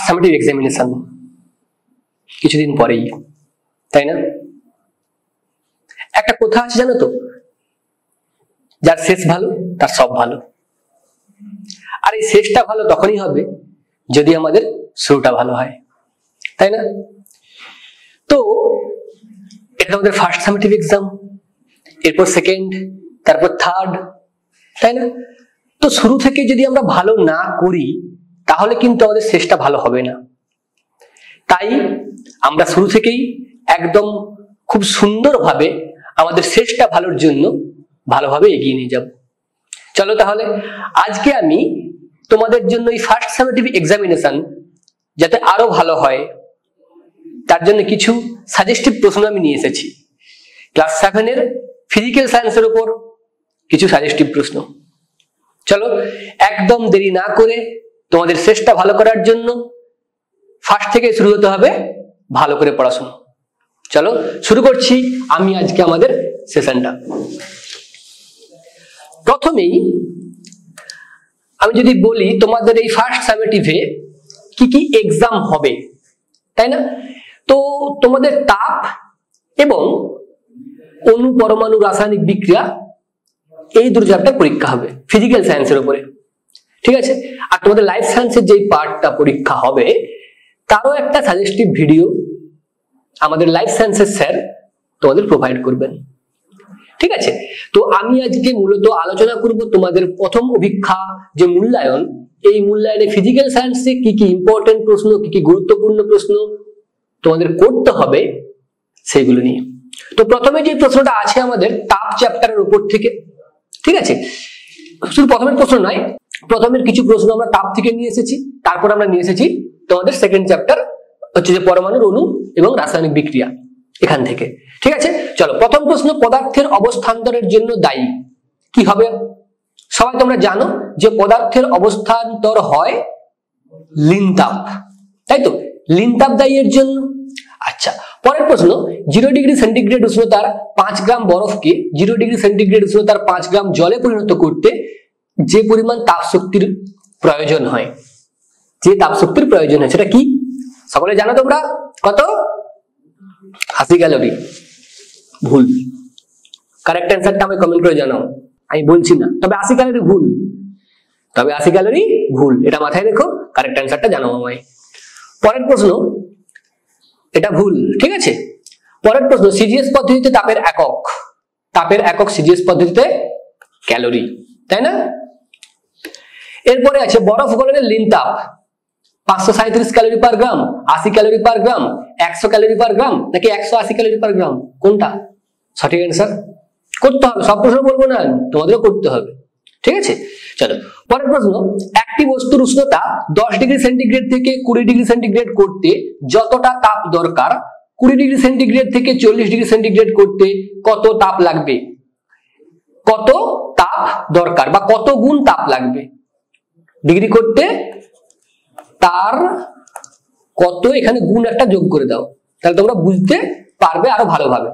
Summative examination কিছুদিন পরেই, তাই না? একটা কথা আছে জানো তো, যার শেষ ভালো তার সব ভালো। আর এই শেষটা ভালো তখনই হবে যদি আমাদের শুরুটা ভালো হয়, তাই না? তো এটা আমাদের ফার্স্ট সামেটিভ এক্সাম, এরপর সেকেন্ড, তারপর থার্ড, তাই না? তো শুরু থেকে যদি আমরা ভালো না করি তাহলে কিন্তু আমাদের শেষটা ভালো হবে না। তাই আমরা শুরু থেকেই একদম খুব সুন্দরভাবে আমাদের শেষটা ভালোর জন্য ভালোভাবে এগিয়ে নিয়ে যাব। চলো তাহলে আজকে আমি তোমাদের জন্য এই ফার্স্ট সামেটিভ এক্সামিনেশন যাতে আরো ভালো হয় তার জন্য কিছু সাজেস্টিভ প্রশ্ন আমি নিয়ে এসেছি। ক্লাস 7 এর ফিজিক্যাল সায়েন্সের উপর কিছু সাজেস্টিভ প্রশ্ন। চলো একদম দেরি না করে তোমাদের শেষটা ভালো করার জন্য ফার্স্ট থেকে শুরু হতে হবে ভালো করে পড়াশোনা। চলো শুরু করছি আমি আজকে আমাদের সেশনটা। প্রথমেই আমি যদি বলি তোমাদের এই ফার্স্ট সামেটিভে কি কি এক্সাম হবে, তাই না? তো তোমাদের তাপ এবং অণু পরমাণু রাসায়নিক বিক্রিয়া এই দুটো চ্যাপ্টার পরীক্ষা হবে ফিজিক্যাল সায়েন্সের উপরে, ঠিক আছে? আর তোমাদের লাইফ সায়েন্সের যে পার্টটা পরীক্ষা হবে তারও একটা সাজেস্টিভ ভিডিও আমাদের লাইফ সায়েন্সের স্যার তোমাদের প্রোভাইড করবেন, ঠিক আছে? তো আমি আজকে মূলত আলোচনা করব তোমাদের প্রথম অভিক্ষা যে মূল্যায়ন, এই মূল্যায়নে ফিজিক্যাল সায়েন্সে কি কি ইম্পর্টেন্ট প্রশ্ন, কি কি গুরুত্বপূর্ণ প্রশ্ন তোমাদের করতে হবে সেগুলো নিয়ে। তো প্রথমে যে প্রশ্নটা আছে আমাদের তাপ চ্যাপ্টারের উপর থেকে, ঠিক আছে? শুধু প্রথমের প্রশ্ন নয়, প্রথমের কিছু প্রশ্ন আমরা তাপ থেকে নিয়ে এসেছি, তারপর আমরা নিয়ে এসেছি তোমাদের সেকেন্ড চ্যাপ্টার হচ্ছে যে পরমাণুর অণু এবং রাসায়নিক বিক্রিয়া, এখান থেকে, ঠিক আছে? চলো প্রথম প্রশ্ন, পদার্থের অবস্থান্তরের জন্য দায়ী কি হবে? সবাই তোমরা জানো যে পদার্থের অবস্থান্তর হয় লিনতাপ, তাই তো? লিনতাপ দায়ী এর জন্য। আচ্ছা, পরের প্রশ্ন, 0 ডিগ্রি সেন্টিগ্রেড উষ্ণতার 5 গ্রাম বরফকে 0 ডিগ্রি সেন্টিগ্রেড উষ্ণতার 5 গ্রাম জলে পরিণত করতে যে পরিমাণ তাপ শক্তির প্রয়োজন হয়, যে তাপ শক্তির প্রয়োজন হয় সেটা কি? সকলে জানো তোমরা? কত? 80 ক্যালোরি। ভুল। কারেক্ট অ্যান্সারটা আমি কমেন্ট করে জানাও, আমি বলছি না, তবে 80 ক্যালোরি ভুল, তবে 80 ক্যালোরি ভুল, এটা মাথায় রেখো, কারেক্ট অ্যান্সারটা জানাও আমায়। পরের প্রশ্ন, এটা ভুল, ঠিক আছে? পরের প্রশ্ন, সিজিএস পদ্ধতিতে তাপের একক সিজিএস পদ্ধতিতে ক্যালোরি, তাই না? এরপরে আছে বরফ গলনের লিনতাপ 537 ক্যালোরি পার গ্রাম, 80 ক্যালোরি পার গ্রাম, 100 ক্যালোরি পার গ্রাম নাকি 180 ক্যালোরি পার গ্রাম? কোনটা সঠিক অ্যান্সার? করতে হবে, সব প্রশ্ন বলবো না, তোমাদেরও করতে হবে, ঠিক আছে? চলো পরের প্রশ্ন, একটি বস্তুর উষ্ণতা 10 ডিগ্রি সেন্টিগ্রেড থেকে 20 ডিগ্রি সেন্টিগ্রেড করতে যতটা তাপ দরকার 20 ডিগ্রি সেন্টিগ্রেড থেকে 40 ডিগ্রি সেন্টিগ্রেড করতে কত তাপ লাগবে? কত তাপ দরকার বা কত গুণ তাপ লাগবে ডিগ্রি করতে? তার কত, এখানে গুণ একটা যোগ করে দাও, তাহলে তোমরা বুঝতে পারবে আরো ভালোভাবে।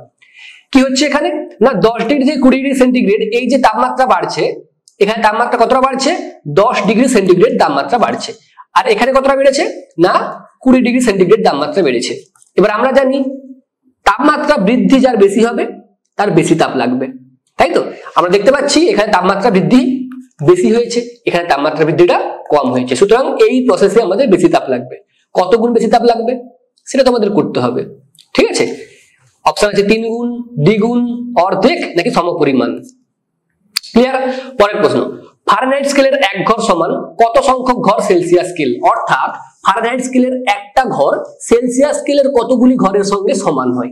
কি হচ্ছে এখানে না, 10 ডিগ্রি থেকে 20 ডিগ্রি সেন্টিগ্রেড এই যে তাপমাত্রা বাড়ছে, এখানে তাপমাত্রা কতটা বাড়ছে? 10 ডিগ্রি সেন্টিগ্রেড তাপমাত্রা বাড়ছে, আর এখানে কতটা বেড়েছে না 20 ডিগ্রি সেন্টিগ্রেড তাপমাত্রা বেড়েছে। এবার আমরা জানি তাপমাত্রা বৃদ্ধি যার বেশি হবে তার বেশি তাপ লাগবে, তাই তো? আমরা দেখতে পাচ্ছি এখানে তাপমাত্রা বৃদ্ধি বেশি হয়েছে, এখানে তাপমাত্রা বৃদ্ধিটা কম হয়েছে, সুতরাং এই প্রসেসে আমাদের বেশি তাপ লাগবে। কত গুণ বেশি তাপ লাগবে সেটা তোমাদের করতে হবে, ঠিক আছে? অপশন আছে 3 গুণ, দ্বিগুণ, অর্ধেক নাকি সমপরিমাণ। ক্লিয়ার? পরের প্রশ্ন, ফারেনহাইট স্কেলের 1 ঘর সমান কত সংখ্যক ঘর সেলসিয়াস স্কেল? অর্থাৎ ফারেনহাইট স্কেলের একটা ঘর সেলসিয়াস স্কেলের কতগুলি ঘরের সঙ্গে সমান হয়?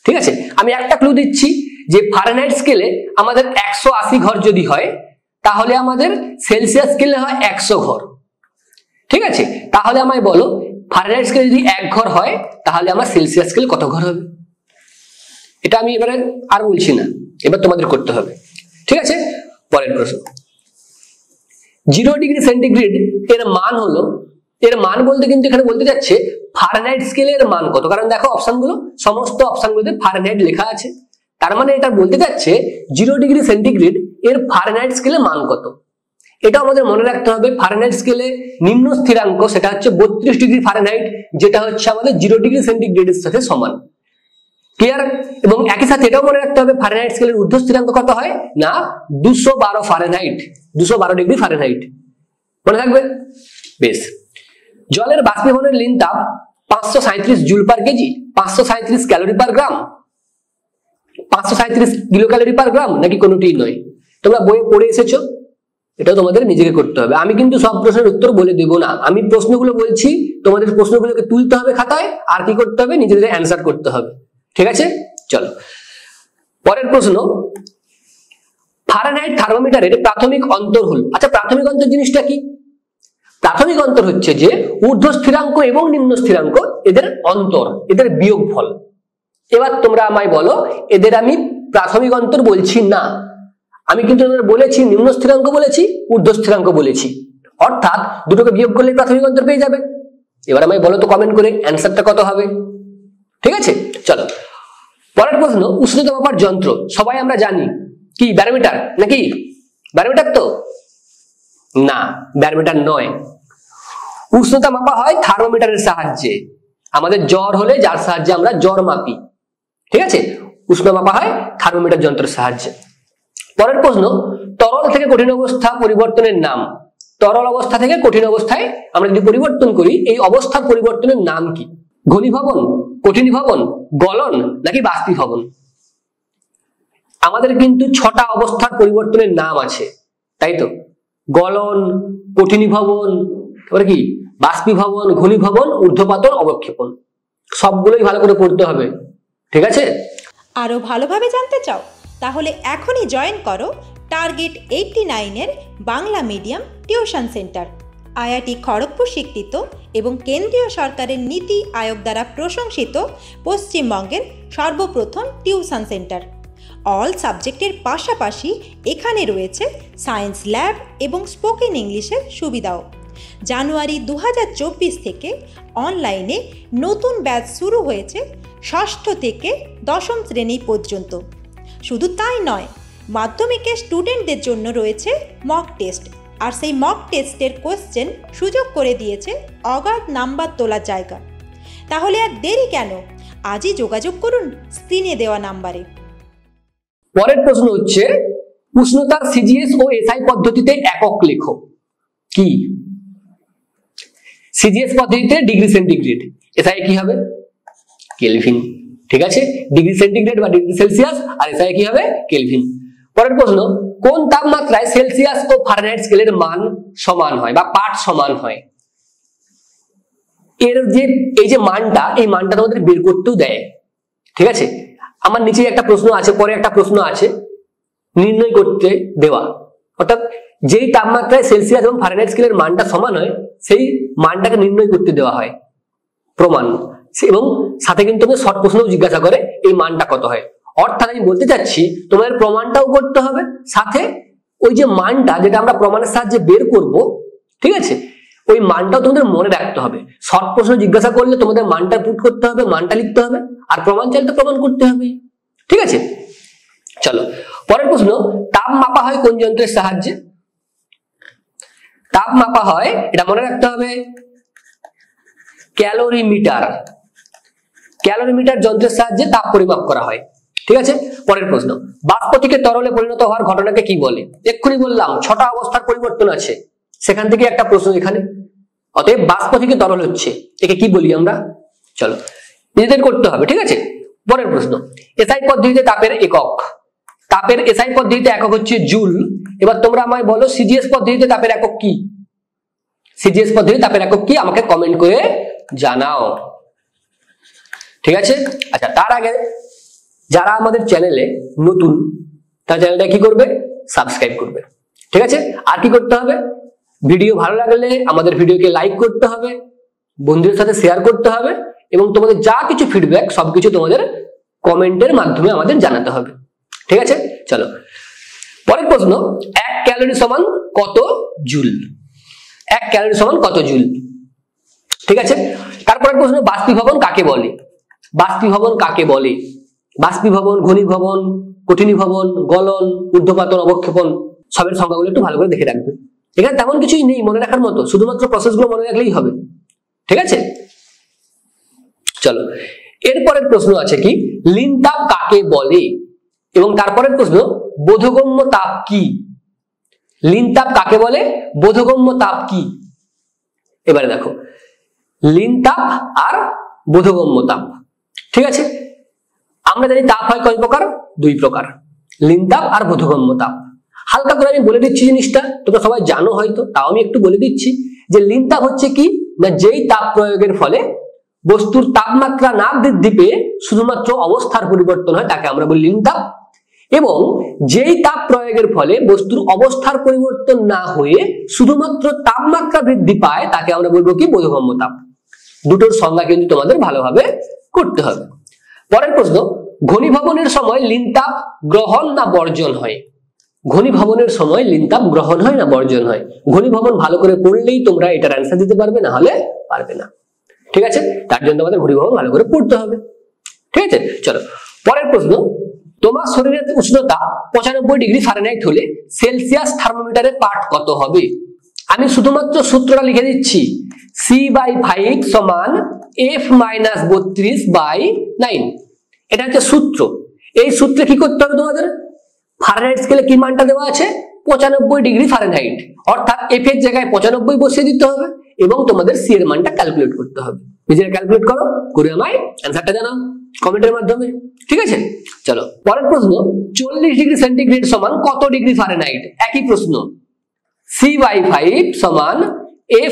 ঠিক আছে, আমি একটা ক্লু দিচ্ছি যে ফারেনহাইট স্কেলে আমাদের 180 ঘর যদি হয় তাহলে আমাদের সেলসিয়াস স্কেলে হয় 100 ঘর, ঠিক আছে? তাহলে আমায় বলো ফারেনহাইট স্কেলে যদি 1 ঘর হয় তাহলে আমার সেলসিয়াস স্কেলে কত ঘর হবে? এটা আমি এবারে আর বলছি না, এবার তোমাদের করতে হবে, ঠিক আছে? পরের প্রশ্ন, 0 ডিগ্রি সেন্টিগ্রেড এর মান হলো, এর মান বলতে কিন্তু এখানে বলতে যাচ্ছে ফারেনহাইট স্কেলের মান কত, কারণ দেখো অপশনগুলো, সমস্ত অপশনগুলোতে ফারেনহাইট লেখা আছে, তার মানে এটা বলতে যাচ্ছে 0 ডিগ্রি সেন্টিগ্রেড এর ফারেনহাইট স্কেলের মান কত। এটা আমাদের মনে রাখতে হবে। ফারেনহাইট স্কেলে নিম্ন স্থিরাঙ্ক সেটা হচ্ছে 32 ডিগ্রি ফারেনহাইট, যেটা হচ্ছে আমাদের 0 ডিগ্রি সেন্টিগ্রেডের সাথে সমান। ক্লিয়ার? এবং একই সাথে এটাও মনে রাখতে হবে ফারেনহাইট স্কেলের ঊর্ধ্ব স্থিরাঙ্ক কত হয় না 212 ফারেনহাইট, 212 ডিগ্রি ফারেনহাইট। মনে থাকবে? বেশ। জলের বাষ্পীভবনের লীন তাপ 537 joule per KG, 537 calorie per gram, 537 kilo calorie per gram, নাকি কোনোটিই নয়? তোমরা বইয়ে পড়ে এসেছো, এটাও তোমাদের নিজেকে করতে হবে। আমি কিন্তু সব প্রশ্নের উত্তর বলে দেব না, আমি প্রশ্নগুলো বলছি, তোমাদের প্রশ্নগুলোকে তুলতে হবে খাতায়, আর কি করতে হবে নিজেদের অ্যান্সার করতে হবে। ঠিক আছে, চলো পরের প্রশ্ন। ফারেনহাইট থার্মোমিটারের প্রাথমিক অন্তর হল, আচ্ছা প্রাথমিক অন্তর জিনিসটা কি? প্রাথমিক অন্তর হচ্ছে যে ঊর্ধ্ব স্থিরাঙ্ক এবং নিম্ন স্থিরাঙ্ক এদের অন্তর, এদের বিয়োগফল। এবার তোমরা আমায় বলো, এদের আমি প্রাথমিক অন্তর বলছি না, আমি কিন্তু বলেছি নিম্ন স্থিরাঙ্ক বলেছি, ঊর্ধ্ব স্থিরাঙ্ক বলেছি, অর্থাৎ দুটোকে বিয়োগ করলে প্রাথমিক অন্তর পেয়ে যাবে। এবার আমায় বলো তো কমেন্ট করে অ্যান্সারটা কত হবে। ঠিক আছে, চলো পরের প্রশ্ন। উষ্ণতা মাপার যন্ত্র সবাই আমরা জানি কি, ব্যারোমিটার নাকি? ব্যারোমিটার তো না, ব্যারোমিটার নয়। উষ্ণতা মাপা হয় থার্মোমিটারের সাহায্যে। আমাদের জ্বর হলে যার সাহায্যে আমরা জ্বর মাপি, ঠিক আছে, উষ্ণ মাপা হয় থার্মোমিটার যন্ত্রের সাহায্যে। পরের প্রশ্ন। তরল থেকে কঠিন অবস্থা পরিবর্তনের নাম। তরল অবস্থা থেকে কঠিন অবস্থায় আমরা যদি পরিবর্তন করি, এই অবস্থার পরিবর্তনের নাম কি? ঘনীভবন, কঠিনীভবন, গলন, নাকি বাষ্পীভবন? আমাদের কিন্তু 6টা অবস্থার পরিবর্তনের নাম আছে, তাই তো? গলন, কঠিনীভবন, তারপরে কি বাষ্পীভবন, ঘনীভবন, ঊর্ধ্বপাতন, অবক্ষেপণ। সবগুলোই ভালো করে পড়তে হবে, ঠিক আছে? আরও ভালোভাবে জানতে চাও? তাহলে এখনই জয়েন করো টার্গেট 89-এর Bangla medium tuition centre, IIT Kharagpur স্বীকৃত এবং কেন্দ্রীয় সরকারের নীতি আয়োগ দ্বারা প্রশংসিত পশ্চিমবঙ্গের সর্বপ্রথম টিউশন সেন্টার। অল সাবজেক্টের পাশাপাশি এখানে রয়েছে সায়েন্স ল্যাব এবং স্পোকেন ইংলিশের সুবিধাও। জানুয়ারি 2024 থেকে অনলাইনে নতুন ব্যাচ শুরু হয়েছে 6ষ্ঠ থেকে 10ম শ্রেণী পর্যন্ত। শুধু তাই নয়, মাধ্যমিকের স্টুডেন্টদের জন্য রয়েছে মক টেস্ট, আর সেই মক টেস্টের কোশ্চেন সুযোগ করে দিয়েছে অগাধ নাম্বার তোলার জায়গা। তাহলে আর দেরি কেন, আজই যোগাযোগ করুন স্ক্রিনে দেওয়া নাম্বারে। পরের প্রশ্ন হচ্ছে উষ্ণতার সিজিএস ও এসআই পদ্ধতিতে একক লেখো। কি? সিজিএস পদ্ধতিতে ডিগ্রি সেন্টিগ্রেড, এসআই কি হবে? কেলভিন। ঠিক আছে, ডিগ্রি সেন্টিগ্রেড বা ডিগ্রি সেলসিয়াস, আর এসআই কি হবে? কেলভিন। পরের প্রশ্ন। কোন তাপমাত্রায় সেলসিয়াস ও ফারেনহাইট স্কেলের মান সমান হয় বা পাঠ সমান হয়? এর যে এই যে মানটা, এই মানটা তোমাদের বের করতেও দেয়, ঠিক আছে? আমার নিচে একটা প্রশ্ন আছে, পরে একটা প্রশ্ন আছে নির্ণয় করতে দেওয়া, অর্থাৎ যেই তাপমাত্রায় সেলসিয়াস এবং ফারেনহাইট স্কেলের মানটা সমান হয় সেই মানটাকে নির্ণয় করতে দেওয়া হয় প্রমাণ, এবং সাথে কিন্তু তোমাদের শর্ট প্রশ্নও জিজ্ঞাসা করে এই মানটা কত হয়। অর্থাৎ আমি বলতে চাচ্ছি তোমাদের প্রমাণটাও করতে হবে, সাথে ওই যে মানটা যেটা আমরা প্রমাণের সাহায্যে বের করব, ঠিক আছে, ওই মানটাও তোমাদের মনে রাখতে হবে। শর্ট প্রশ্ন জিজ্ঞাসা করলে তোমাদের মানটা পুট করতে হবে, মানটা লিখতে হবে, আর প্রমাণ চাইলে তো প্রমাণ করতে হবে, ঠিক আছে? চলো পরের প্রশ্ন। তাপ মাপা হয় কোন যন্ত্রের সাহায্যে? তাপ মাপা হয়, এটা মনে রাখতে হবে, ক্যালোরিমিটার। ক্যালোরিমিটার যন্ত্রের সাহায্যে তাপ পরিমাপ করা হয়, ঠিক আছে? পরের প্রশ্ন। বাষ্প থেকে তরলে পরিণত হওয়ার ঘটনাকে কি বলে? এক্ষুনি বললাম 6টা অবস্থার পরিবর্তন আছে, সেখান থেকে একটা প্রশ্ন এখানে। অতএব বাষ্প থেকে তরল হচ্ছে, একে কি বলি আমরা? চলো নিজেদের করতে হবে, ঠিক আছে? পরের প্রশ্ন। এসআই পদ্ধতিতে তাপের একক। তাপের এসআই পদ্ধতিতে একক হচ্ছে জুল। এবার তোমরা আমায় বলো সিজিএস পদ্ধতিতে তাপের একক কি? সিজিএস পদ্ধতিতে তাপের একক কি আমাকে কমেন্ট করে জানাও, ঠিক আছে? আচ্ছা, তার আগে যারা আমাদের চ্যানেলে নতুন, তার চ্যানেলটা কি করবে? সাবস্ক্রাইব করবে, ঠিক আছে? আর কি করতে হবে? ভিডিও ভালো লাগলে আমাদের ভিডিওকে লাইক করতে হবে, বন্ধুদের সাথে শেয়ার করতে হবে, এবং তোমাদের যা কিছু ফিডব্যাক সবকিছু তোমাদের কমেন্টের মাধ্যমে আমাদের জানাতে হবে, ঠিক আছে? চলো পরের প্রশ্ন। 1 ক্যালোরি সমান কত জুল? 1 ক্যালোরি সমান কত জুল? ঠিক আছে। তারপরের প্রশ্ন। বাষ্পীভবন কাকে বলে? বাষ্পীভবন কাকে বলে? বাষ্পীভবন, ঘনীভবন, কঠিনীভবন, গলন, ঊর্ধ্বপাতন, অবক্ষেপণ, সবের সংজ্ঞাগুলো একটু ভালো করে দেখে রাখবে। এখানে তেমন কিছুই নেই মনে রাখার মতো, শুধুমাত্র প্রসেসগুলো মনে রাখলেই হবে। ঠিক আছে, চলো এরপরের প্রশ্ন আছে কি, লীন তাপ কাকে বলে, এবং তারপরের প্রশ্ন বোধগম্য তাপ কি। লীন তাপ কাকে বলে, বোধগম্য তাপ কি। এবারে দেখো লীন তাপ আর বোধগম্য তাপ। ঠিক আছে, আমরা জানি তাপ হয় কয় প্রকার, দুই প্রকার, লীন তাপ আর বোধগম্য তাপ। হালকা করে আমি বলে দিচ্ছি জিনিসটা, তোমরা সবাই জানো হয়তো, তাও আমি একটু বলে দিচ্ছি যে লীন তাপ হচ্ছে কি না, যেই তাপ প্রয়োগের ফলে বস্তুর তাপমাত্রা না বৃদ্ধি পেয়ে শুধুমাত্র অবস্থার পরিবর্তন হয় তাকে আমরা বলি লীন তাপ, এবং যেই তাপ প্রয়োগের ফলে বস্তুর অবস্থার পরিবর্তন না হয়ে শুধুমাত্র তাপমাত্রা বৃদ্ধি পায় তাকে আমরা বলবো কি, বোধগম্য তাপ। দুটোর সংজ্ঞা কিন্তু তোমাদের ভালোভাবে করতে হবে। পরের প্রশ্ন, ঘনীভবনের সময় লীন তাপ গ্রহণ না বর্জন হয়। ঘনীভবনের সময় লীন তাপ গ্রহণ হয় না বর্জন হয়। ঘনীভবন ভালো করে পড়লেই তোমরা এটার অ্যান্সার দিতে পারবে, না হলে পারবে না। ঠিক আছে, তার জন্য আমাদের ঘনীভবন ভালো করে পড়তে হবে। ঠিক আছে, চলো পরের প্রশ্ন, তোমার শরীরের উষ্ণতা 95 ডিগ্রি ফারেনহাইট হলে সেলসিয়াস থার্মোমিটারের পাঠ কত হবে। আমি শুধুমাত্র সূত্রটা লিখে দিচ্ছি, C/5 সমান F-32/9। এটা হচ্ছে সূত্র। এই সূত্রে কি করতে হবে তোমাদের, ফারেনহাইট স্কেলে কি মানটা দেওয়া আছে, 95 ডিগ্রি ফারেনহাইট, অর্থাৎ F এর জায়গায় 95 বসিয়ে দিতে হবে এবং তোমাদের C এর মানটা ক্যালকুলেট করতে হবে। নিজেরা ক্যালকুলেট করো, করে আমায় অ্যান্সারটা জানাও কমেন্টের মাধ্যমে। ঠিক আছে, চলো পরের প্রশ্ন, 40 ডিগ্রি সেন্টিগ্রেড সমান কত ডিগ্রি ফারেনহাইট। একই প্রশ্ন, C/5 সমান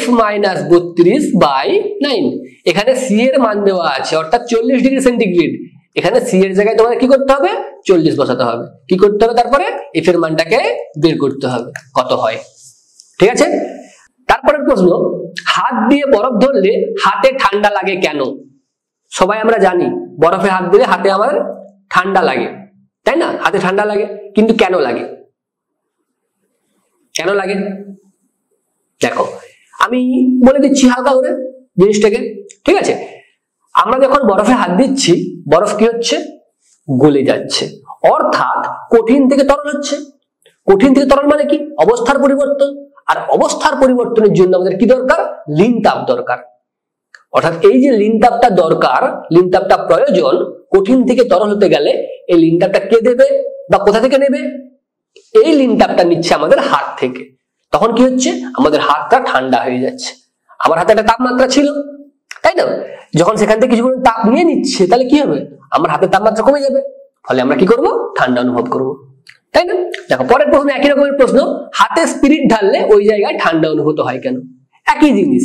F-32/9। এখানে C এর মান দেওয়া আছে, অর্থাৎ 40 ডিগ্রি সেন্টিগ্রেড। এখানে C এর জায়গায় তোমাদের কি করতে হবে, 40 বসাতে হবে। কি করতে হবে, তারপরে F এর মানটাকে বের করতে হবে কত হয়। ঠিক আছে, তারপরের প্রশ্ন, হাত দিয়ে বরফ ধরলে হাতে ঠান্ডা লাগে কেন। সবাই আমরা জানি বরফে হাত দিলে হাতে আমার ঠান্ডা লাগে, তাই না, হাতে ঠান্ডা লাগে, কিন্তু কেন লাগে, কেন লাগে দেখো আমি বলে দিচ্ছি হালকা করে জিনিসটাকে। ঠিক আছে, আমরা যখন বরফে হাত দিচ্ছি বরফ কি হচ্ছে, গলে যাচ্ছে, অর্থাৎ কঠিন থেকে তরল হচ্ছে। কঠিন থেকে তরল মানে কি, অবস্থার পরিবর্তন, আর অবস্থার পরিবর্তনের জন্য আমাদের কি দরকার, লীন তাপ দরকার। অর্থাৎ এই যে লীন তাপটা দরকার, লীন তাপটা প্রয়োজন কঠিন থেকে তরল হতে গেলে, এই লীন তাপটা কে দেবে বা কোথা থেকে নেবে, এই লীন তাপটা নিচ্ছে আমাদের হাত থেকে। তখন কি হচ্ছে, আমাদের হাতটা ঠান্ডা হয়ে যাচ্ছে। আমার হাতে একটা তাপমাত্রা ছিল, তাই না, যখন সেখান থেকে কিছু তাপ নিয়ে নিচ্ছে তাহলে কি হবে, আমার হাতের তাপমাত্রা কমে যাবে, ফলে আমরা কি করব, ঠান্ডা অনুভব করব, তাই না। দেখো পরের প্রশ্ন, একই রকমের প্রশ্ন, হাতে স্পিরিট ঢাললে ওই জায়গায় ঠান্ডা অনুভূত হয় কেন। একই জিনিস,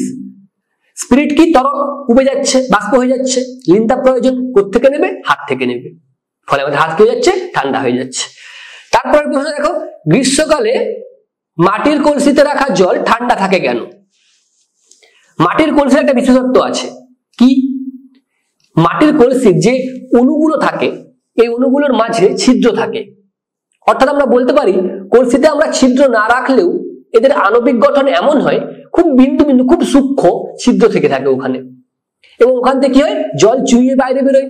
স্পিরিট কি তরল, উবে যাচ্ছে, বাষ্প হয়ে যাচ্ছে, লীন তাপ প্রয়োজন কোত্থেকে নেবে, হাত থেকে নেবে, ফলে আমাদের হাত কি হয়ে যাচ্ছে, ঠান্ডা হয়ে যাচ্ছে। তারপরের প্রশ্ন দেখো, গ্রীষ্মকালে মাটির কলসিতে রাখা জল ঠান্ডা থাকে কেন। মাটির কলসির একটা বিশেষত্ব আছে, কি, মাটির কলসির যে অণুগুলো থাকে এই অণুগুলোর মাঝে ছিদ্র থাকে। অর্থাৎ আমরা বলতে পারি কলসিতে আমরা ছিদ্র না রাখলেও এদের আণবিক গঠন এমন হয়, খুব বিন্দু বিন্দু খুব সূক্ষ্ম ছিদ্র থেকে থাকে ওখানে, এবং ওখান থেকে কি হয়, জল চুইয়ে বাইরে বেরোয়।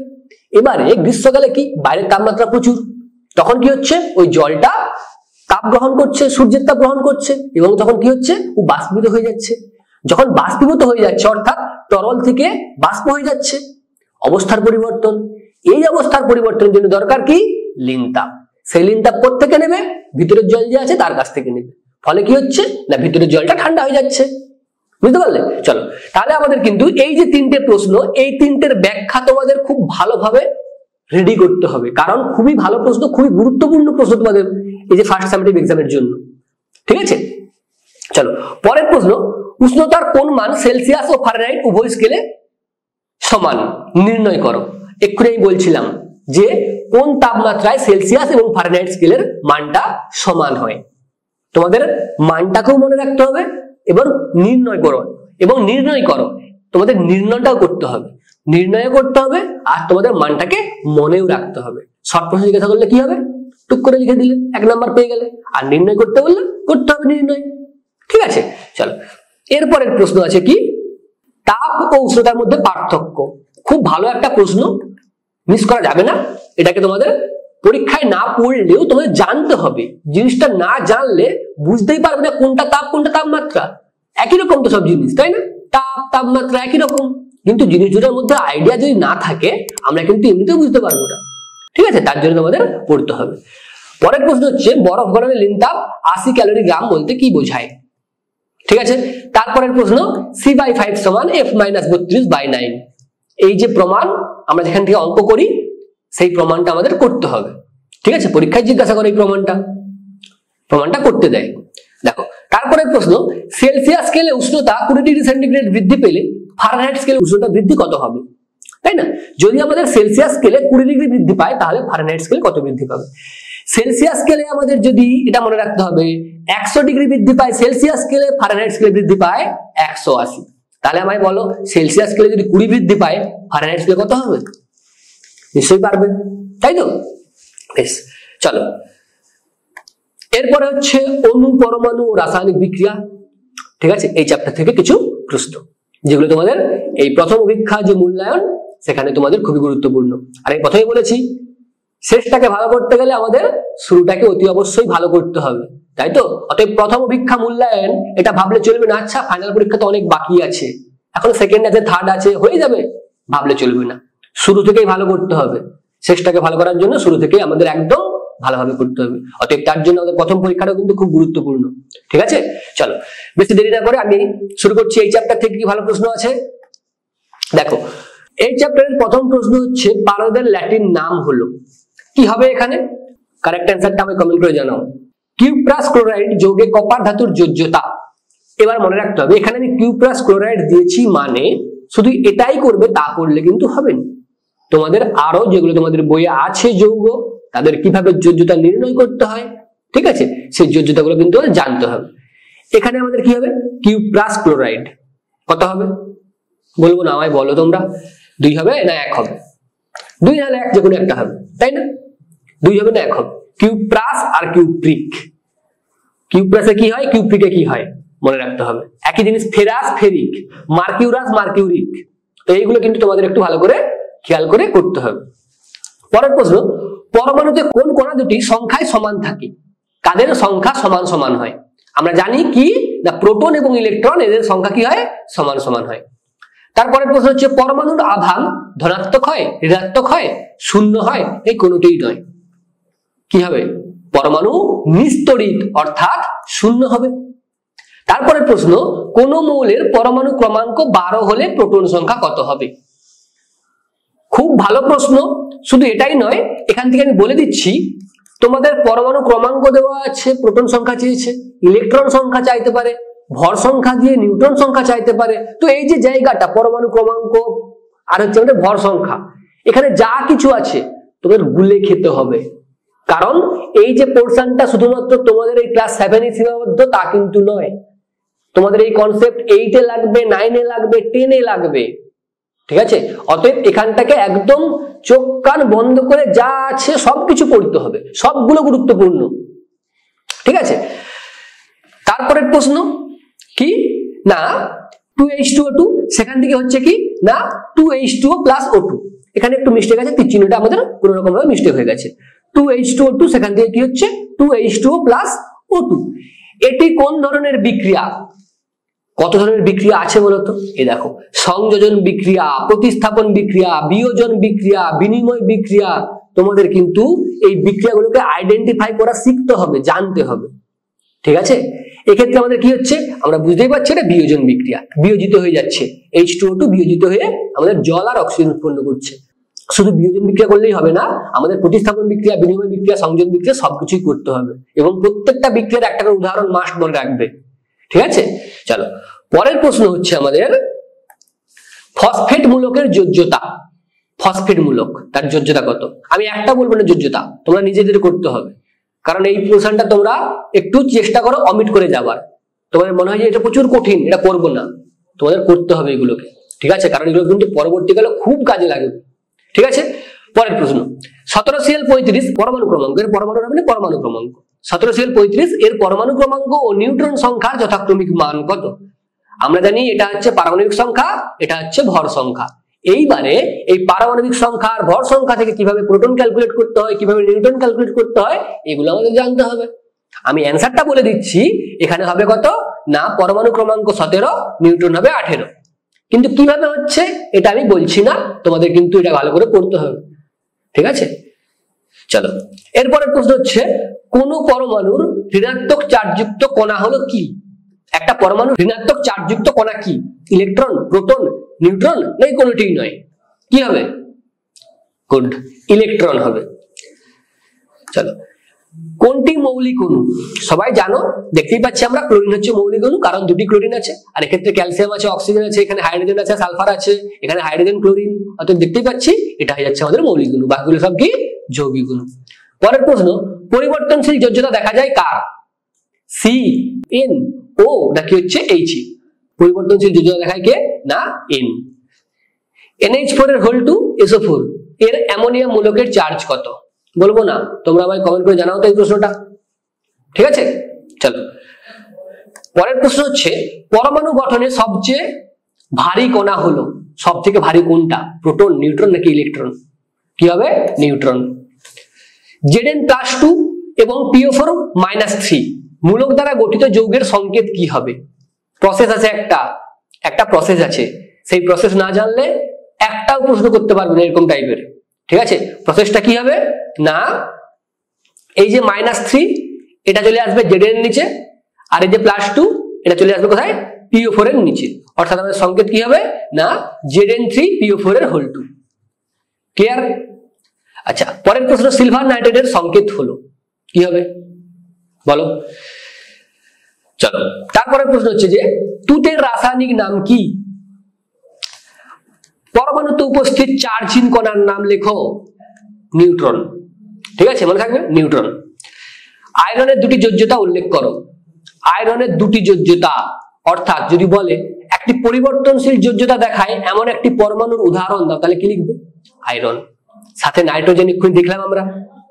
এবারে গ্রীষ্মকালে কি, বাইরের তাপমাত্রা প্রচুর, তখন কি হচ্ছে, ওই জলটা তাপ গ্রহণ করছে, সূর্যের তাপ গ্রহণ করছে, এবং তখন কি হচ্ছে, ও বাষ্পীভূত হয়ে যাচ্ছে। যখন বাষ্পীভূত হয়ে যাচ্ছে অর্থাৎ তরল থেকে বাষ্প হয়ে যাচ্ছে, অবস্থার পরিবর্তন। এই অবস্থার পরিবর্তনের জন্য দরকার কি, লীন তাপ। সেই লীন তাপ কোত্থেকে নেবে, ভিতরের জল যে আছে তার কাছ থেকে নেবে, ফলে কি হচ্ছে না, ভিতরের জলটা ঠান্ডা হয়ে যাচ্ছে। বুঝতে পারলে, চলো তাহলে আমাদের কিন্তু এই যে তিনটে প্রশ্ন, এই তিনটের ব্যাখ্যা তোমাদের খুব ভালোভাবে রেডি করতে হবে, কারণ খুবই ভালো প্রশ্ন, খুবই গুরুত্বপূর্ণ প্রশ্ন তোমাদের এই যে ফার্স্ট সামেটিভ এক্সামের জন্য। ঠিক আছে, চলো পরের প্রশ্ন, উষ্ণতার কোন মান সেলসিয়াস ও ফারেনহাইট উভয় স্কেলে সমান নির্ণয় করো। এক্ষুনি আমি বলছিলাম যে কোন তাপমাত্রায় সেলসিয়াস এবং ফারেনহাইট স্কেলের মানটা সমান হয়। তোমাদের মানটাকেও মনে রাখতে হবে এবং নির্ণয় করো, তোমাদের নির্ণয়টাও করতে হবে, নির্ণয় করতে হবে, আর তোমাদের মানটাকে মনেও রাখতে হবে। শর্ট প্রশ্ন জিজ্ঞাসা করলে কি হবে, টুক করে লিখে দিলে 1 নাম্বার পেয়ে গেলে, আর নির্ণয় করতে বললে করতে হবে নির্ণয়। ঠিক আছে, চলো এরপরের প্রশ্ন আছে কি, তাপ ও উষ্ণতার মধ্যে পার্থক্য। খুব ভালো একটা প্রশ্ন, মিস করা যাবে না, এটাকে তোমাদের পরীক্ষায় না পড়লেও তোমাদের জানতে হবে, জিনিসটা না জানলে বুঝতেই পারবে না কোনটা তাপ কোনটা তাপমাত্রা। একই রকম তো সব জিনিস, তাই না? তাপ তাপমাত্রা একই রকম, কিন্তু জিনিস দুটোর মধ্যে আইডিয়া যদি না থাকে আমরা কিন্তু এমনিতেও বুঝতে পারবো না। ঠিক আছে, তার জন্য তোমাদের পড়তে হবে। পরের প্রশ্ন হচ্ছে বরফ গরমে লিন তাপ 80 ক্যালোরি গ্রাম বলতে কি বোঝায়? ঠিক আছে, তারপরের প্রশ্ন C/5 সমান F-32/9। এই যে প্রমাণ আমরা যেখান থেকে অঙ্ক করি সেই প্রমাণটা আমাদের করতে হবে। ঠিক আছে, পরীক্ষায় জিজ্ঞাসা করে এই প্রমাণটা করতে দেয়। দেখো তারপরের প্রশ্ন সেলসিয়াস স্কেলে উষ্ণতা 20 ডিগ্রি সেন্টিগ্রেড বৃদ্ধি পেলে ফারেনহাইট স্কেলে উষ্ণতা বৃদ্ধি কত হবে? তাই না? যদি আমাদের সেলসিয়াস স্কেলে 20 ডিগ্রি বৃদ্ধি পায় তাহলে ফারেনহাইট স্কেলে কত বৃদ্ধি পাবে? সেলসিয়াস স্কেলে আমাদের যদি এটা মনে রাখতে হবে 100 ডিগ্রি বৃদ্ধি পায় সেলসিয়াস স্কেলে, ফারেনহাইট স্কেলে বৃদ্ধি পায় 180। তাহলে আমায় বলো সেলসিয়াস স্কেলে যদি 20 বৃদ্ধি পায় ফারেনহাইট স্কেলে কত হবে? নিশ্চয়ই পারবে, তাই তো? বেশ, চলো এরপরে হচ্ছে অণু পরমাণু ও রাসায়নিক বিক্রিয়া। ঠিক আছে, এই চ্যাপ্টার থেকে কিছু প্রশ্ন যেগুলো তোমাদের এই প্রথম অভিক্ষা যে মূল্যায়ন সেখানে তোমাদের খুবই গুরুত্বপূর্ণ। আর এই প্রথমেই বলেছি শেষটাকে ভালো করতে গেলে আমাদের শুরুটাকে অতি অবশ্যই ভালো করতে হবে, তাই তো? অতএব প্রথম অভিক্ষা মূল্যায়ন এটা ভাবলে চলবে না আচ্ছা ফাইনাল পরীক্ষা তো অনেক বাকি আছে, এখন সেকেন্ড আছে থার্ড আছে হয়ে যাবে, ভাবলে চলবে না। শুরু থেকেই ভালো করতে হবে, শেষটাকে ভালো করার জন্য শুরু থেকেই আমাদের একদম ভালোভাবে করতে হবে। অতএব তার জন্য আমাদের প্রথম পরীক্ষাটা কিন্তু খুব গুরুত্বপূর্ণ। ঠিক আছে, চলো বেশি দেরি না করে আমি শুরু করছি। এই চ্যাপ্টার থেকে কি ভালো প্রশ্ন আছে দেখো। এই চ্যাপ্টারের প্রথম প্রশ্ন হচ্ছে পারদের ল্যাটিন নাম হলো কি হবে? এখানে কারেক্ট অ্যান্সারটা আমি কমেন্ট করে জানাও। কিউপ্রাস ক্লোরাইড যৌগে কপার ধাতুর যোজ্যতা। এবার মনে রাখতে হবে এখানে আমি কিউপ্রাস ক্লোরাইড দিয়েছি মানে শুধু এটাই করবে তা করলে কিন্তু হবে না, তোমাদের আরো যেগুলো তোমাদের বইয়ে আছে যৌগ তাদের কিভাবে যোজ্যতা নির্ণয় করতে হয়, ঠিক আছে, সেই যোজ্যতাগুলো কিন্তু জানতে হবে। এখানে আমাদের কি হবে? কিউপ্রাস ক্লোরাইড কত হবে বলবো না, আমায় বলো তোমরা। 2 হবে না 1 হবে? 2 নাহলে 1 যে কোনো একটা হবে, তাই না? 2 হবে না 1 হবে। কিউপ্রাস আর কিউপ্রিক, কিউপ্রাসে কি হয় কিউপ্রিকে কি হয় মনে রাখতে হবে। একই জিনিস ফেরাস ফেরিক, মার্কিউরাস মার্কিউরিক। তো এইগুলো কিন্তু তোমাদের একটু ভালো করে খেয়াল করে করতে হবে। পরের প্রশ্ন পরমাণুতে কোন কণা দুটি সংখ্যায় সমান থাকে? কাদের সংখ্যা সমান সমান হয়? আমরা জানি কি না প্রোটন এবং ইলেকট্রন এদের সংখ্যা কি হয় সমান সমান হয়। তারপরের প্রশ্ন হচ্ছে পরমাণুর আধান ধনাত্মক হয় ঋণাত্মক হয় শূন্য হয়? এই কোনোটাই নয়। কি হবে? পরমাণু নিস্তড়িত অর্থাৎ শূন্য হবে। তারপরের প্রশ্ন কোন মৌলের পরমাণু ক্রমাঙ্ক 12 হলে প্রোটন সংখ্যা কত হবে? খুব ভালো প্রশ্ন, শুধু এটাই নয় এখান থেকে আমি বলে দিচ্ছি তোমাদের পরমাণু ক্রমাঙ্ক দেওয়া আছে, প্রোটন সংখ্যা চেয়েছে, ইলেকট্রন সংখ্যা চাইতে পারে, ভর সংখ্যা দিয়ে নিউটন সংখ্যা চাইতে পারে। তো এই যে জায়গাটা পরমাণু ক্রমাঙ্ক আর হচ্ছে আমাদের ভর সংখ্যা, এখানে যা কিছু আছে তোমাদের গুলে খেতে হবে, কারণ এই যে পোর্শনটা শুধুমাত্র তোমাদের এই ক্লাস 7 সীমাবদ্ধ তা কিন্তু নয়, তোমাদের এই কনসেপ্ট 8 লাগবে, 9 লাগবে, 10 লাগবে। ঠিক আছে, অতএব এখানটাকে একদম চোখ কান বন্ধ করে যা আছে সবকিছু পড়তে হবে, সবগুলো গুরুত্বপূর্ণ। ঠিক আছে, তারপরের প্রশ্ন কি না 2H2O2, সেখান থেকে হচ্ছে কি না 2H2O plus O2। এখানে একটু মিস্টেক আছে, তীর চিহ্নটা আমাদের কোনো রকম ভাবে মিস্টেক হয়ে গেছে। 2H2O2 সেখান থেকে কি হচ্ছে 2H2O plus O2। এটি কোন ধরনের বিক্রিয়া? কত ধরনের বিক্রিয়া আছে বলতো? এই দেখো সংযোজন বিক্রিয়া, প্রতিস্থাপন বিক্রিয়া, বিয়োজন বিক্রিয়া, বিনিময় বিক্রিয়া। তোমাদের কিন্তু এই বিক্রিয়াগুলোকে আইডেন্টিফাই করা শিখতে হবে, জানতে হবে। ঠিক আছে, এক্ষেত্রে আমাদের কি হচ্ছে আমরা বুঝতেই পারছি এটা বিয়োজন বিক্রিয়া, বিয়োজিত হয়ে যাচ্ছে H2O2 বিয়োজিত হয়ে আমাদের জল আর অক্সিজেন উৎপন্ন করছে। শুধু বিয়োজন বিক্রিয়া করলেই হবে না, আমাদের প্রতিস্থাপন বিক্রিয়া, বিনিময় বিক্রিয়া, সংযোজন বিক্রিয়া সবকিছুই করতে হবে এবং প্রত্যেকটা বিক্রিয়ার একটা করে উদাহরণ মাস্ট মনে রাখবে। ঠিক আছে, চলো পরের প্রশ্ন হচ্ছে আমাদের ফসফেট মূলকের যোজ্যতা। ফসফেট মূলক তার যোজ্যতা কত? আমি একটা বলবো না যোজ্যতা, তোমরা নিজেদের করতে হবে, কারণ এই প্রশ্নটা তোমরা একটু চেষ্টা করো অমিট করে যাবার। তোমাদের মনে হয় যে এটা প্রচুর কঠিন, এটা করবো না, তোমাদের করতে হবে এগুলোকে। ঠিক আছে, কারণ এগুলো কিন্তু পরবর্তীকালে খুব কাজে লাগবে। ঠিক আছে, পরের প্রশ্ন 17Cl35 পরমাণু ক্রমাঙ্ক, এর পরমাণু মানে পরমাণু ক্রমাঙ্ক 17Cl35 এর পরমাণু ক্রমাঙ্ক ও নিউট্রন সংখ্যার যথাক্রমিক মান কত? আমরা জানি এটা হচ্ছে পারমাণবিক সংখ্যা, এটা হচ্ছে ভর সংখ্যা। এইবারে এই পারমাণবিক সংখ্যা আর ভর সংখ্যা থেকে কিভাবে প্রোটন ক্যালকুলেট করতে হয়, কিভাবে নিউট্রন ক্যালকুলেট করতে হয়, এগুলো আমাদের জানতে হবে। আমি অ্যান্সারটা বলে দিচ্ছি, এখানে হবে কত না পরমাণু ক্রমাঙ্ক 17, নিউট্রন হবে 18। কিন্তু কিভাবে হচ্ছে এটা আমি বলছি না, তোমাদের কিন্তু এটা ভালো করে পড়তে হবে, ঠিক আছে? চলো, এরপরের প্রশ্ন হচ্ছে কোন পরমাণুর ঋণাত্মক চার্জযুক্ত কণা হলো কি? একটা পরমাণু ঋণাত্মক চার্জযুক্ত কণা কি? ইলেকট্রন, প্রোটন, নিউট্রন, নাকি কোনোটিই নয়? কি হবে? গুড, ইলেকট্রন হবে। চলো, কোনটি মৌলিক অণু? সবাই জানো, দেখতেই পাচ্ছি আমরা, ক্লোরিন হচ্ছে মৌলিক অণু, কারণ দুটি ক্লোরিন আছে, আর এক্ষেত্রে ক্যালসিয়াম আছে, অক্সিজেন আছে, এখানে হাইড্রোজেন আছে, সালফার আছে, এখানে হাইড্রোজেন, ক্লোরিন, অর্থাৎ দেখতেই পাচ্ছি এটা হয়ে যাচ্ছে আমাদের মৌলিক অণু, বাকিগুলো সব কি যৌগিক অণু। পরের প্রশ্ন, পরিবর্তনশীল যোজ্যতা দেখা যায় কার? সি, এন, ও নাকি হচ্ছে এইচ? পরিবর্তনশীল যোজ্যতা দেখায় কে না এন। NH4 এর হোল টু SO4 এর অ্যামোনিয়াম মূলকের চার্জ কত? বলবো না, তোমরা আমায় কমেন্ট করে জানাও তো এই প্রশ্নটা, ঠিক আছে? চলো, পরের প্রশ্ন হচ্ছে পরমাণু গঠনে সবচেয়ে ভারী কণা হলো, সব থেকে ভারী কোনটা? প্রোটন, নিউট্রন নাকি ইলেকট্রন? কি হবে? নিউট্রন। Zn+2 এবং PO4-3 মূলক দ্বারা গঠিত যৌগের সংকেত কি হবে? প্রসেস আছে, একটা প্রসেস আছে, সেই প্রসেস না জানলে একটাও প্রশ্ন করতে পারবে না এরকম টাইপের, ঠিক আছে? প্রসেসটা কি হবে না, এই যে -3 এটা চলে আসবে Zn এর নিচে, আর এই যে +2 এটা চলে আসবে কোথায়? PO4 এর নিচে, অর্থাৎ আমাদের সংকেত কি হবে না Zn3PO4 এর হোল টু। ক্লিয়ার? আচ্ছা, পরের প্রশ্ন, সিলভার নাইট্রেটের সংকেত হলো কি হবে বলো? চলো, তারপরের প্রশ্ন হচ্ছে যে তুতের রাসায়নিক নাম কি? পরমাণুতে উপস্থিত চার্জহীন কণার নাম লেখো। নিউট্রন, ঠিক আছে, মনে থাকবে নিউট্রন। আয়রনের দুটি যোজ্যতা উল্লেখ করো। আয়রনের দুটি যোজ্যতা, অর্থাৎ যদি বলে একটি পরিবর্তনশীল যোজ্যতা দেখায় এমন একটি পরমাণুর উদাহরণ দাও, তাহলে কি লিখবে? আয়রন। সাথে নাইট্রোজেন এক্ষুনি দেখলাম আমরা,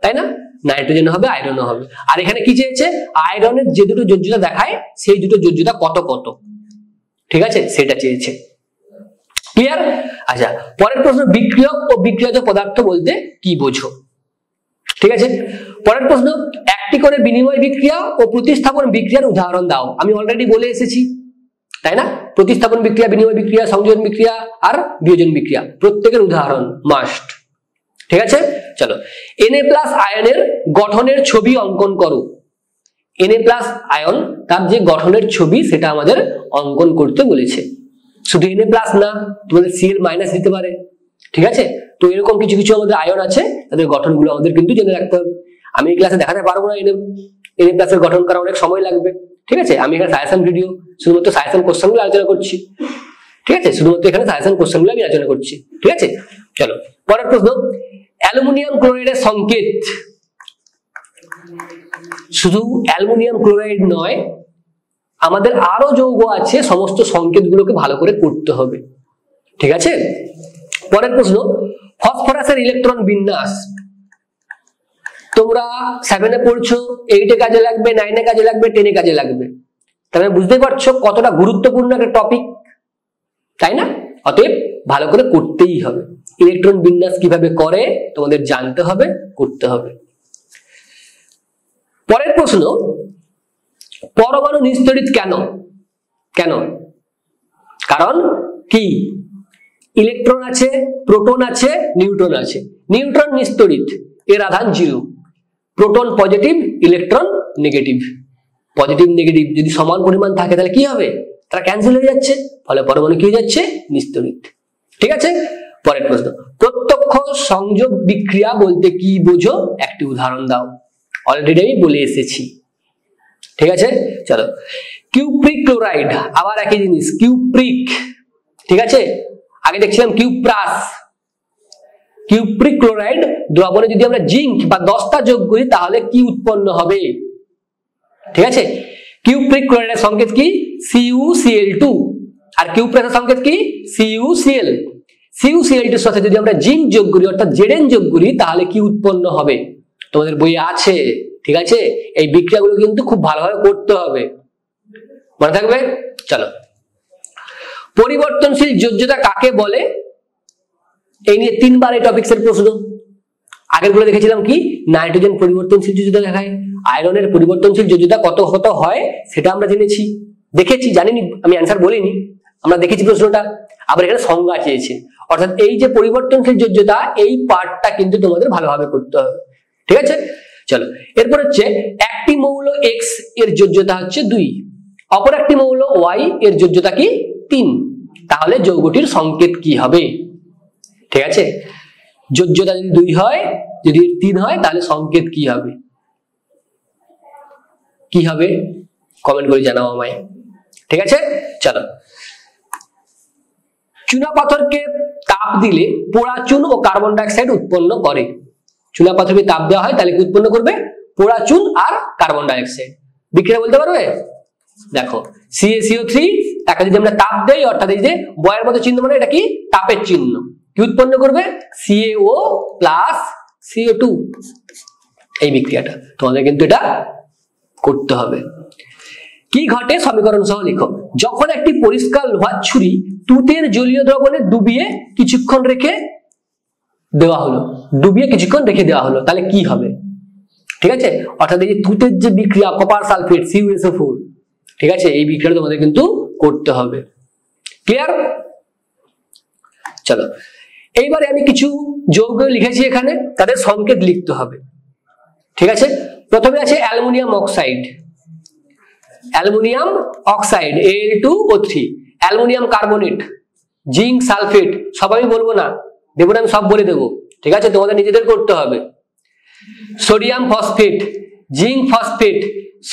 তাই না? নাইট্রোজেন হবে, আয়রনও হবে। আর এখানে কি চেয়েছে? আয়রনের যে দুটো যোজ্যতা দেখায় সেই দুটো যোজ্যতা কত কত, ঠিক আছে, সেটা চেয়েছে। ক্লিয়ার? আচ্ছা, পরের প্রশ্ন, বিক্রিয়ক ও বিক্রিয়জ পদার্থ বলতে কি বোঝো? ঠিক আছে, পরের প্রশ্ন, একটি করে বিনিময় বিক্রিয়া ও প্রতিস্থাপন বিক্রিয়ার উদাহরণ দাও। আমি অলরেডি বলে এসেছি, তাই না? প্রতিস্থাপন বিক্রিয়া, বিনিময় বিক্রিয়া, সংযোজন বিক্রিয়া আর বিয়োজন বিক্রিয়া, প্রত্যেকের উদাহরণ মাস্ট, ঠিক আছে? চলো, Na+ আয়নের গঠনের ছবি অঙ্কন করো। Na+ আয়ন, তার যে গঠনের ছবি সেটা আমাদের অঙ্কন করতে বলেছে। শুধু Na+ না, তোমাদের Cl- দিতে পারে, ঠিক আছে? তো এরকম কিছু কিছু আমাদের আয়ন আছে, তাদের গঠনগুলো আমাদের কিন্তু জেনে রাখতে হবে। আমি এই ক্লাসে দেখাতে পারবো না Na+ এর গঠন করা অনেক সময় লাগবে, ঠিক আছে? আমি এখানে সাজেশন ভিডিও, শুধুমাত্র সাজেশন কোশ্চেনগুলো আলোচনা করছি, ঠিক আছে? শুধুমাত্র এখানে সাজেশন কোশ্চেনগুলো আমি আলোচনা করছি, ঠিক আছে? চলো, পরের প্রশ্ন, অ্যালুমিনিয়াম ক্লোরাইডের সংকেত। শুধু অ্যালুমিনিয়াম ক্লোরাইড নয়, আমাদের আরো যৌগ আছে, সমস্ত সংকেতগুলোকে ভালো করে করতে হবে, ঠিক আছে? পরের প্রশ্ন, ফসফরাসের ইলেকট্রন বিন্যাস। তোমরা 7 এ পড়ছো, 8 এ কাজে লাগবে, 9 এ কাজে লাগবে, 10 এ কাজে লাগবে, তাহলে বুঝতেই পারছো কতটা গুরুত্বপূর্ণ একটা টপিক, তাই না? অতএব ভালো করে করতেই হবে। ইলেকট্রন বিন্যাস কিভাবে করে তোমাদের জানতে হবে, করতে হবে। পরের প্রশ্ন, পরমাণু নিস্তড়িত কেন? কেন? কারণ কি? ইলেকট্রন আছে, প্রোটন আছে, নিউট্রন আছে। নিউট্রন নিস্তড়িত, এর আধান 0, proton positive, electron negative. Positive negative যদি সমান পরিমাণ থাকে তাহলে কি হবে? তারা ক্যান্সেল হয়ে যাচ্ছে, ফলে পরমাণু কি হয়ে যাচ্ছে? নিস্তড়িত, ঠিক আছে? পরের প্রশ্ন, প্রত্যক্ষ সংযোগ বিক্রিয়া বলতে কি বোঝো? একটি উদাহরণ দাও। অলরেডি আমি বলে এসেছি, ঠিক আছে? চলো, কিউপ্রিক ক্লোরাইড, আবার একই জিনিস, কিউপ্রিক, ঠিক আছে? আগে দেখছিলাম কিউপ্রাস। কিউপ্রিক ক্লোরাইড দ্রবণে যদি আমরা জিঙ্ক বা 10টা যোগ করি তাহলে কি উৎপন্ন হবে? ঠিক আছে, কিউপ্রিক ক্লোরাইডের সংকেত কি? CuCl2। আর কিউপ্রাসের সংকেত কি? CuCl। CuCl2 এর সাথে যদি আমরা জিঙ্ক যোগ করি, অর্থাৎ Zn যোগ করি, তাহলে কি উৎপন্ন হবে? তোমাদের বইয়ে আছে, ঠিক আছে? এই বিক্রিয়াগুলো কিন্তু খুব ভালোভাবে করতে হবে, মনে থাকবে। চলো, পরিবর্তনশীল যোজ্যতা কাকে বলে? এই নিয়ে 3 বার এই টপিক্স এর প্রশ্ন। আগের গুলো দেখেছিলাম কি নাইট্রোজেন পরিবর্তনশীল যোজ্যতা দেখায়, আয়রনের পরিবর্তনশীল যোজ্যতা কত কত হয় সেটা আমরা জেনেছি, দেখেছি, জানিনি, আমি অ্যান্সার বলিনি, আমরা দেখেছি প্রশ্নটা। আবার এখানে সংজ্ঞা চেয়েছে, অর্থাৎ এই যে পরিবর্তনশীল যোজ্যতা এই পার্টটা কিন্তু তোমাদের ভালোভাবে করতে হবে, ঠিক আছে। চলো এরপর হচ্ছে একটি মৌল X এর যোজ্যতা হচ্ছে 2, অপর একটি মৌল Y এর যোজ্যতা কি 3, তাহলে যৌগটির সংকেত কি হবে? ঠিক আছে, যোজ্যতা যদি 2 হয়, যদি 3 হয়, তাহলে সংকেত কি হবে? কি হবে কমেন্ট করে জানাও আমায়, ঠিক আছে। চলো, চুনাপাথরকে তাপ দিলে পোড়া চুন ও কার্বন ডাই অক্সাইড উৎপন্ন করে। চুনাপাথরকে তাপ দেওয়া হয় তাহলে কি উৎপন্ন করবে? পোড়া চুন আর কার্বন ডাই অক্সাইড। বিক্রিয়া বলতে পারবে? দেখো CaCO3 তাকে যদি আমরা তাপ দেই, অর্থাৎ এই যে বয়ের মতো চিহ্ন মানে এটা কি তাপের চিহ্ন, কি উৎপন্ন করবে? CaO plus CO2। এই বিক্রিয়াটা তোমাদের কিন্তু এটা করতে হবে। কি ঘটে সমীকরণ সহ লিখো। যখন একটি পরিষ্কার লোহার ছুরি তুতের জলীয় দ্রবণে ডুবিয়ে কিছুক্ষণ রেখে দেওয়া হলো, তাহলে কি হবে? ঠিক আছে, অর্থাৎ এই যে তুতের যে বিক্রিয়া কপার সালফেট CuSO4, ঠিক আছে, এই বিক্রিয়াটা তোমাদের কিন্তু করতে হবে। ক্লিয়ার? চলো এইবারে আমি কিছু যৌগ লিখেছি এখানে, তাদের সংকেত লিখতে হবে, ঠিক আছে। প্রথমে আছে aluminium oxide, Al2O3, aluminium carbonate, zinc sulphate, সব আমি বলবো না, দেবো না, আমি সব বলে দেবো, ঠিক আছে, তোমাদের নিজেদের করতে হবে। Sodium phosphate, zinc phosphate,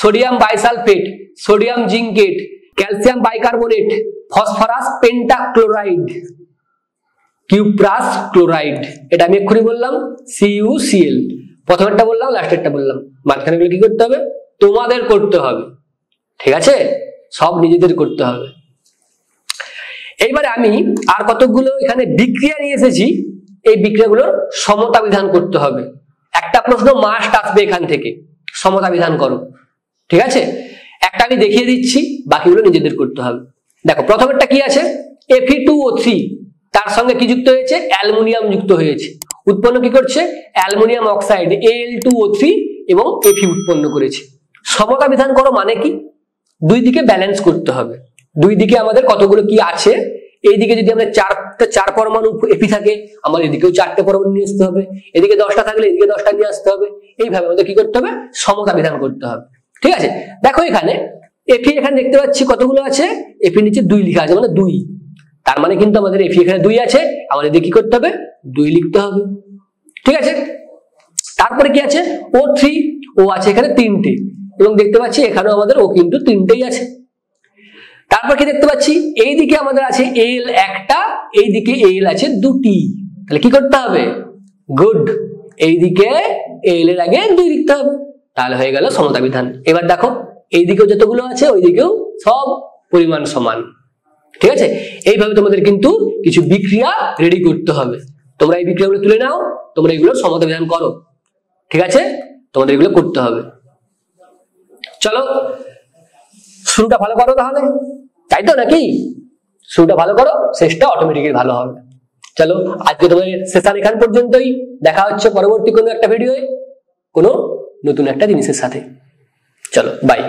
sodium bisulphate, sodium জিঙ্কেট, calcium bicarbonate, phosphorus pentachloride, cuprous chloride, এটা আমি এক্ষুনি বললাম CuCl, প্রথমেরটা বললাম, লাস্টেরটা বললাম, মাঝখানে কি করতে হবে? তোমাদের করতে হবে, ঠিক আছে, সব নিজেদের করতে হবে। এইবারে আমি আর কতগুলো এখানে বিক্রিয়া নিয়ে এসেছি, এই বিক্রিয়াগুলোর সমতা বিধান করতে হবে। একটা প্রশ্ন মাস্ট আসবে এখান থেকে, সমতা বিধান করো, ঠিক আছে। একটা আমি দেখিয়ে দিচ্ছি, বাকিগুলো নিজেদের করতে হবে। দেখো প্রথমেরটা কি আছে? Fe2O3, তার সঙ্গে কি যুক্ত হয়েছে? অ্যালুমিনিয়াম যুক্ত হয়েছে, উৎপন্ন কি করছে? অ্যালুমিনিয়াম অক্সাইড Al2O3 এবং Fe উৎপন্ন করেছে। সমতা বিধান করো মানে কি? দুই দিকে ব্যালেন্স করতে হবে, দুই দিকে আমাদের কতগুলো কি আছে, এইদিকে যদি আমরা 4 পরমাণু Fe থাকে, আমার এদিকেও 4টে পরমাণু নিয়ে আসতে হবে, এদিকে 10টা থাকলে এদিকে 10টা নিয়ে আসতে হবে, এইভাবে আমাদের কি করতে হবে? সমতা বিধান করতে হবে, ঠিক আছে। দেখো এখানে Fe এখানে দেখতে পাচ্ছি কতগুলো আছে, Fe নিচে 2 লেখা আছে, মানে 2, তার মানে কিন্তু আমাদের Fe এখানে 2 আছে, আমাদের এদিকে কি করতে হবে? 2 লিখতে হবে, ঠিক আছে। তারপরে কি আছে? O3, ও আছে এখানে 3টে, এবং দেখতে পাচ্ছি এখানেও আমাদের ও কিন্তু 3টেই আছে। তারপর কি দেখতে পাচ্ছি? এইদিকে আমাদের আছে Al একটা, এইদিকে Al আছে 2টি, তাহলে কি করতে হবে? গুড, এইদিকে Al এর আগে 2 লিখতে হবে, তাহলে হয়ে গেল সমতা বিধান। এবার দেখো এইদিকেও যতগুলো আছে ওইদিকেও সব পরিমাণ সমান, ঠিক আছে। এইভাবে তোমাদের কিন্তু কিছু বিক্রিয়া রেডি করতে হবে। তোমরা এই বিক্রিয়াগুলো তুলে নাও, তোমরা এগুলো সমতা বিধান করো, ঠিক আছে, তোমাদের এগুলো করতে হবে। চলো শুরুটা ভালো করো তাহলে, তাই তো নাকি? শুরুটা ভালো করো, শেষটা অটোমেটিক্যালি ভালো হবে। চলো আজকে তোমাদের সেশন এখান পর্যন্তই, দেখা হচ্ছে পরবর্তী কোনো একটা ভিডিওয়ে কোনো নতুন একটা জিনিসের সাথে। চলো বাই।